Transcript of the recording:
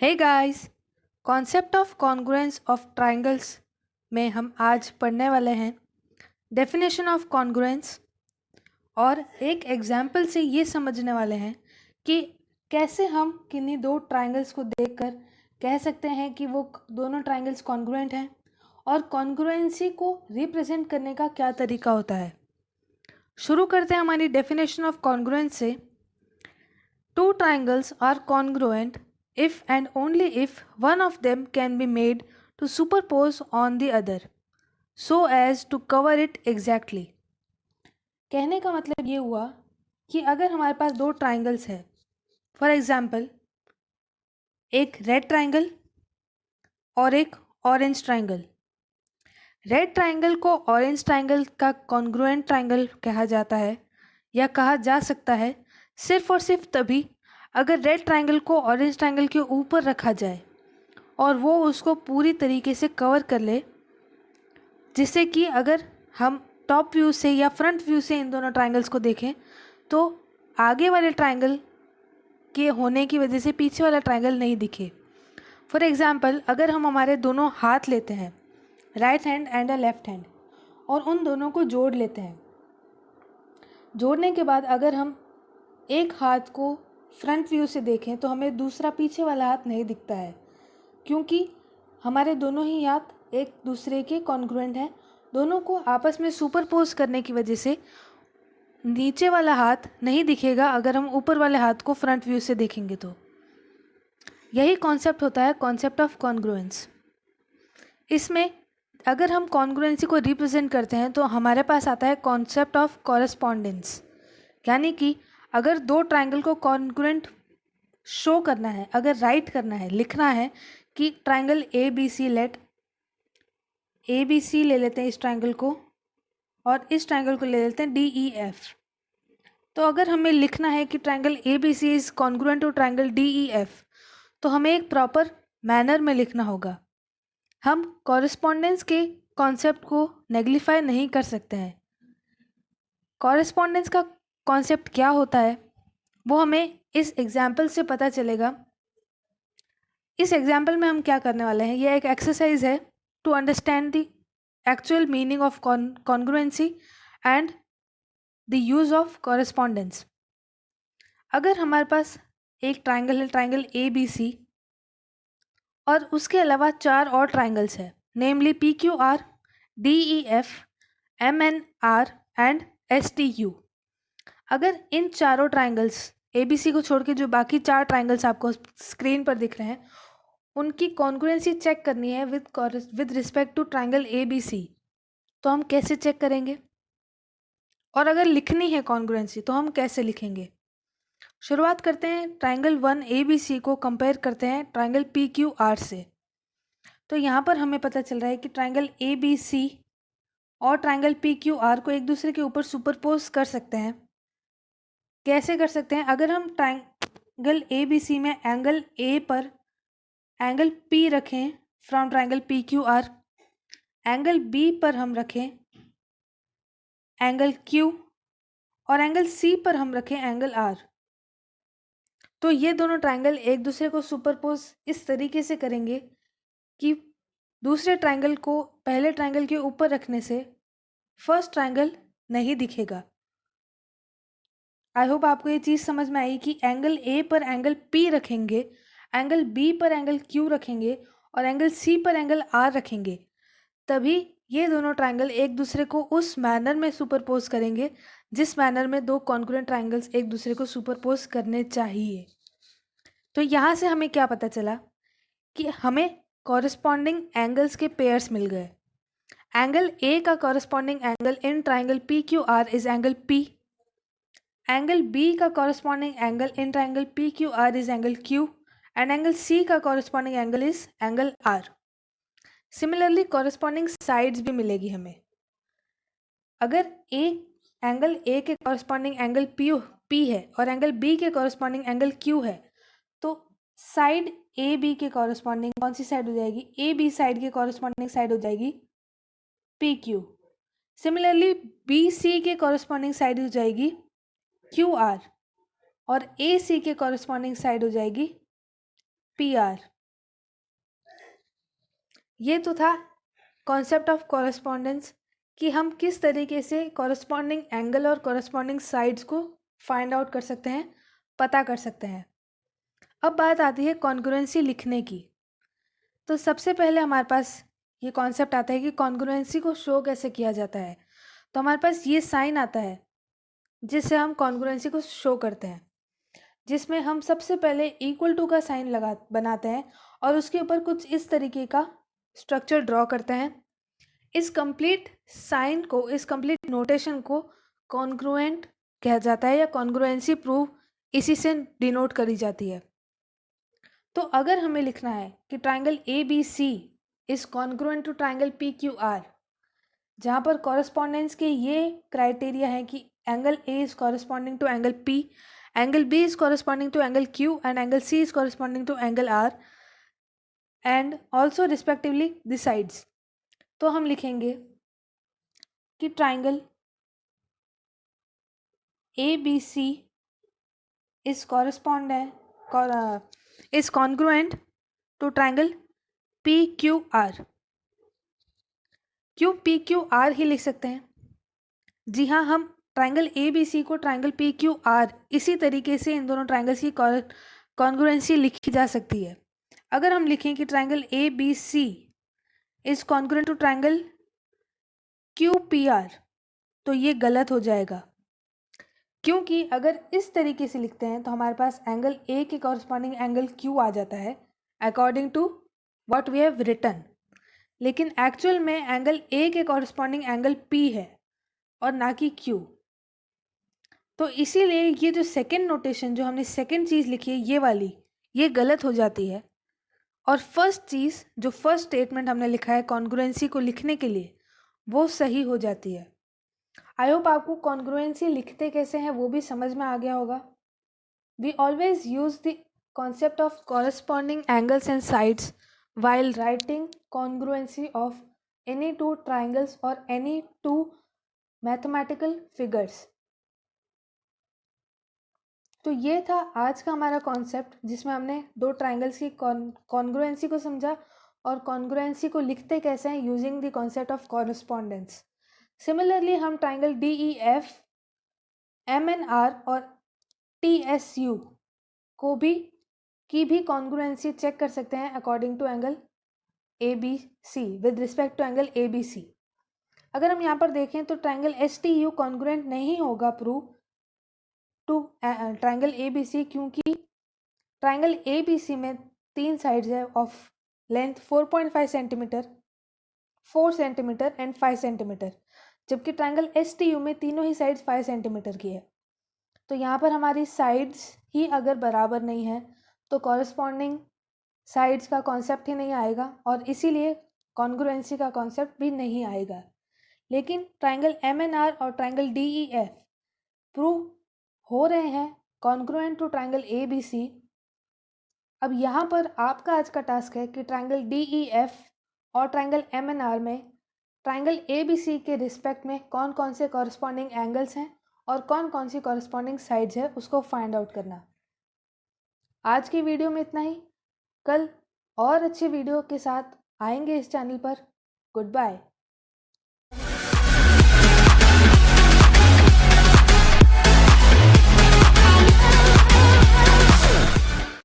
Hey guys, concept of congruence of triangles में हम आज पढ़ने वाले हैं डेफिनेशन ऑफ कॉन्ग्रुएंस और एक एग्जाम्पल से ये समझने वाले हैं कि कैसे हम किन्हीं दो ट्राइंगल्स को देखकर कह सकते हैं कि वो दोनों ट्राइंगल्स कॉन्ग्रुएंट हैं और कॉन्ग्रुएंसी को रिप्रेजेंट करने का क्या तरीका होता है। शुरू करते हैं हमारी डेफिनेशन ऑफ कॉन्ग्रुएंस से। Two triangles are congruent if and only if one of them can be made to superpose on the other so as to cover it exactly। कहने का मतलब ये हुआ कि अगर हमारे पास दो ट्राइंगल्स है, फॉर एग्जाम्पल एक रेड ट्राइंगल और एक ऑरेंज ट्राइंगल। रेड ट्राइंगल को ऑरेंज ट्राइंगल का कॉन्ग्रुएंट ट्राइंगल कहा जाता है या कहा जा सकता है सिर्फ और सिर्फ तभी अगर रेड ट्राइंगल को ऑरेंज ट्राइंगल के ऊपर रखा जाए और वो उसको पूरी तरीके से कवर कर ले, जिससे कि अगर हम टॉप व्यू से या फ्रंट व्यू से इन दोनों ट्राइंगल्स को देखें तो आगे वाले ट्राइंगल के होने की वजह से पीछे वाला ट्राइंगल नहीं दिखे। फॉर एग्जांपल अगर हम हमारे दोनों हाथ लेते हैं, right hand and a left hand, और उन दोनों को जोड़ लेते हैं। जोड़ने के बाद अगर हम एक हाथ को फ्रंट व्यू से देखें तो हमें दूसरा पीछे वाला हाथ नहीं दिखता है, क्योंकि हमारे दोनों ही हाथ एक दूसरे के कॉन्ग्रुएंट हैं। दोनों को आपस में सुपरपोज करने की वजह से नीचे वाला हाथ नहीं दिखेगा अगर हम ऊपर वाले हाथ को फ्रंट व्यू से देखेंगे तो। यही कॉन्सेप्ट होता है कॉन्सेप्ट ऑफ कॉन्ग्रुएंस। इसमें अगर हम कॉन्ग्रुएंसी को रिप्रेजेंट करते हैं तो हमारे पास आता है कॉन्सेप्ट ऑफ कॉरेस्पॉन्डेंस, यानी कि अगर दो ट्राइंगल को कॉन्ग्रुएंट शो करना है, अगर राइट करना है, लिखना है कि triangle A B C, let A B C ले लेते हैं इस ट्राइंगल को और इस ट्राइंगल को ले लेते हैं डी ई एफ। तो अगर हमें लिखना है कि triangle A B C is congruent to triangle D E F, तो हमें एक प्रॉपर मैनर में लिखना होगा। हम कॉरेस्पॉन्डेंस के कॉन्सेप्ट को नेग्लिफाई नहीं कर सकते हैं। कॉरेस्पॉन्डेंस का कॉन्सेप्ट क्या होता है वो हमें इस एग्जाम्पल से पता चलेगा। इस एग्जाम्पल में हम क्या करने वाले हैं, यह एक एक्सरसाइज है to understand the actual meaning of congruency and the use of correspondence. अगर हमारे पास एक ट्राइंगल है, ट्राइंगल ए बी सी, और उसके अलावा चार और ट्राइंगल्स है, namely P Q R, D E F, M N R and S T U. अगर इन चारों ट्राइंगल्स ए बी सी को छोड़ के जो बाकी चार ट्राइंगल्स आपको स्क्रीन पर दिख रहे हैं उनकी कॉन्ग्रुएंसी चेक करनी है with respect to triangle A B C, तो हम कैसे चेक करेंगे? और अगर लिखनी है कॉन्ग्रुएंसी तो हम कैसे लिखेंगे? शुरुआत करते हैं ट्राइंगल 1 ए बी सी को कंपेयर करते हैं ट्राइंगल पी क्यू आर से। तो यहाँ पर हमें पता चल रहा है कि ट्राइंगल ए बी सी और ट्राइंगल पी क्यू आर को एक दूसरे के ऊपर सुपरपोज कर सकते हैं। कैसे कर सकते हैं? अगर हम ट्राइंगल ए बी सी में एंगल ए पर एंगल P रखें from triangle P Q are, angle B पर हम रखें एंगल Q और एंगल C पर हम रखें एंगल R, तो ये दोनों ट्राइंगल एक दूसरे को सुपरपोज इस तरीके से करेंगे कि दूसरे ट्राइंगल को पहले ट्राइंगल के ऊपर रखने से फर्स्ट ट्राइंगल नहीं दिखेगा। आई होप आपको ये चीज़ समझ में आई कि एंगल A पर एंगल P रखेंगे, एंगल B पर एंगल Q रखेंगे और एंगल C पर एंगल R रखेंगे, तभी ये दोनों ट्राइंगल एक दूसरे को उस मैनर में सुपरपोज करेंगे जिस मैनर में दो कॉन्ग्रुएंट ट्राइंगल्स एक दूसरे को सुपरपोज करने चाहिए। तो यहाँ से हमें क्या पता चला कि हमें कॉरेस्पॉन्डिंग एंगल्स के पेयर्स मिल गए। एंगल A का corresponding angle in triangle P Q are is angle P, angle B का corresponding angle in triangle P Q are is angle Q and angle C का corresponding angle is angle R। Similarly corresponding sides भी मिलेगी हमें। अगर angle A के corresponding angle P है और angle B के कॉरेस्पॉन्डिंग एंगल Q है, तो साइड ए बी के कॉरेस्पॉन्डिंग कौन सी साइड हो जाएगी? ए बी साइड के कॉरेस्पॉन्डिंग साइड हो जाएगी P Q. Similarly B C के कॉरेस्पॉन्डिंग साइड हो जाएगी क्यू आर और ए सी के कॉरेस्पॉन्डिंग साइड हो जाएगी पी आर। ये तो था कॉन्सेप्ट ऑफ कॉरस्पॉन्डेंस कि हम किस तरीके से कॉरस्पॉन्डिंग एंगल और कॉरस्पॉन्डिंग साइड्स को फाइंड आउट कर सकते हैं, पता कर सकते हैं। अब बात आती है कॉन्ग्रुएंसी लिखने की। तो सबसे पहले हमारे पास ये कॉन्सेप्ट आता है कि कॉन्ग्रुएंसी को शो कैसे किया जाता है। तो हमारे पास ये साइन आता है जिससे हम कॉन्ग्रुएंसी को शो करते हैं, जिसमें हम सबसे पहले इक्वल टू का साइन बनाते हैं और उसके ऊपर कुछ इस तरीके का स्ट्रक्चर ड्रॉ करते हैं। इस कंप्लीट साइन को, इस कंप्लीट नोटेशन को कॉन्ग्रुएंट कहा जाता है या कॉन्ग्रुएंसी प्रूव इसी से डिनोट करी जाती है। तो अगर हमें लिखना है कि triangle A B C is congruent to triangle P Q R, जहाँ पर कॉरस्पॉन्डेंस के ये क्राइटेरिया है कि angle A is corresponding to angle P, angle B is corresponding to angle Q and angle C is corresponding to angle R and also respectively the sides. तो हम लिखेंगे कि triangle A B C is congruent to triangle P Q R. क्यों P Q R ही लिख सकते हैं? जी हाँ, हम ट्राइंगल ए बी सी को ट्राइंगल पी क्यू आर इसी तरीके से इन दोनों ट्राइंगल्स की कॉन्ग्रुएंसी लिखी जा सकती है। अगर हम लिखें कि triangle A B C is congruent to triangle Q P R, तो ये गलत हो जाएगा, क्योंकि अगर इस तरीके से लिखते हैं तो हमारे पास एंगल ए के कॉरस्पॉन्डिंग एंगल क्यू आ जाता है according to what we have written, लेकिन एक्चुअल में एंगल ए के कॉरस्पॉन्डिंग एंगल पी है और ना कि क्यू। तो इसीलिए ये जो सेकंड नोटेशन, जो हमने सेकंड चीज़ लिखी है ये वाली, ये गलत हो जाती है और फर्स्ट चीज़, जो फर्स्ट स्टेटमेंट हमने लिखा है कॉन्ग्रुएंसी को लिखने के लिए, वो सही हो जाती है। आई होप आपको कॉन्ग्रुएंसी लिखते कैसे हैं वो भी समझ में आ गया होगा। We always use the concept of corresponding angles and sides while writing congruency of any two triangles or any two mathematical figures। तो ये था आज का हमारा कॉन्सेप्ट, जिसमें हमने दो ट्राइंगल्स की कॉन्ग्रुएंसी को समझा और कॉन्ग्रुएंसी को लिखते कैसे हैं using the concept of correspondence. Similarly हम triangle D E F, M N R और टी एस यू को भी कॉन्ग्रुएंसी चेक कर सकते हैं according to angle A B C, with respect to angle A B C. अगर हम यहाँ पर देखें तो triangle S T U congruent नहीं होगा prove to triangle A B C, क्योंकि ट्राइंगल ए बी सी में तीन साइड्स है of length 4.5 centimetre, 4 centimetre and 5 centimetre, जबकि ट्राइंगल एस टी यू में तीनों ही साइड्स 5 सेंटीमीटर की है। तो यहाँ पर हमारी साइड्स ही अगर बराबर नहीं है तो कॉरस्पॉन्डिंग साइड्स का कॉन्सेप्ट ही नहीं आएगा और इसीलिए कॉन्ग्रुएंसी का कॉन्सेप्ट भी नहीं आएगा। लेकिन ट्राइंगल एम एन आर और triangle D E F prove हो रहे हैं congruent to triangle A B C. अब यहाँ पर आपका आज का टास्क है कि ट्राइंगल डी ई एफ और ट्राइंगल एम एन आर में ट्राइंगल ए बी सी के रिस्पेक्ट में कौन कौन से कॉरस्पॉन्डिंग एंगल्स हैं और कौन कौन सी कॉरस्पॉन्डिंग साइड्स है उसको फाइंड आउट करना। आज की वीडियो में इतना ही। कल और अच्छे वीडियो के साथ आएंगे इस चैनल पर। Good bye.